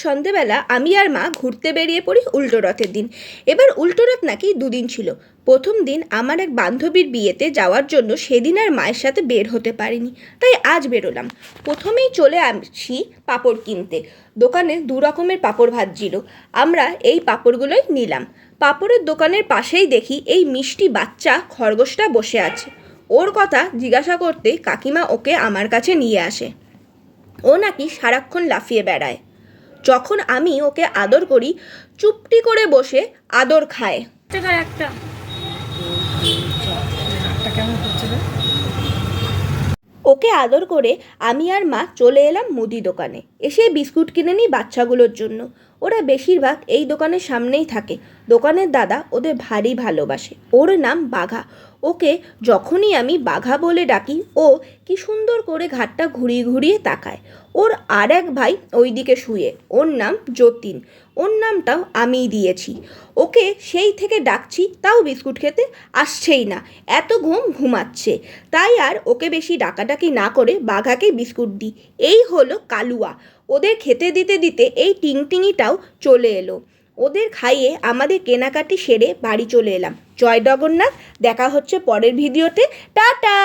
সন্ধেবেলা আমি আর মা ঘুরতে বেরিয়ে পড়ি উল্টো রথের দিন। এবার উল্টো রথ নাকি দুদিন ছিল। প্রথম দিন আমার এক বান্ধবীর বিয়েতে যাওয়ার জন্য সেদিন আর মায়ের সাথে বের হতে পারিনি, তাই আজ বেরোলাম। প্রথমেই চলে আসি পাঁপড় কিনতে। দোকানে দু রকমের পাঁপড় ভাজছিল, আমরা এই পাঁপড়গুলোই নিলাম। পাঁপড়ের দোকানের পাশেই দেখি এই মিষ্টি বাচ্চা খরগোশটা বসে আছে। ওর কথা জিজ্ঞাসা করতে কাকিমা ওকে আমার কাছে নিয়ে আসে। ও নাকি সারাক্ষণ লাফিয়ে বেড়ায়। যখন আমি ওকে আদর করি, চুপটি করে বসে আদর খায়। ওকে আদর করে আমি আর মা চলে এলাম মুদি দোকানে। এসে বিস্কুট কিনে নিই বাচ্চাগুলোর জন্য। ওরা বেশিরভাগ এই দোকানের সামনেই থাকে। দোকানের দাদা ওদের ভারী ভালোবাসে। ওর নাম বাঘা। ওকে যখনই আমি বাঘা বলে ডাকি, ও কি সুন্দর করে ঘাটটা ঘুরিয়ে ঘুরিয়ে তাকায়। ওর আর এক ভাই ওইদিকে শুয়ে, ওর নাম যতীন। ওর নামটাও আমিই দিয়েছি। ওকে সেই থেকে ডাকছি, তাও বিস্কুট খেতে আসছেই না। এত ঘুমাচ্ছে। তাই আর ওকে বেশি ডাকাডাকি না করে বাঘাকে বিস্কুট দিই। এই হলো কালুয়া। ওদের খেতে দিতে দিতে এই টিংটিংটাও চলে এলো। ওদের খাইয়ে আমাদের কেনাকাটি সেরে বাড়ি চলে এলাম। জয় জগন্নাথ। দেখা হচ্ছে পরের ভিডিওতে। টাটা।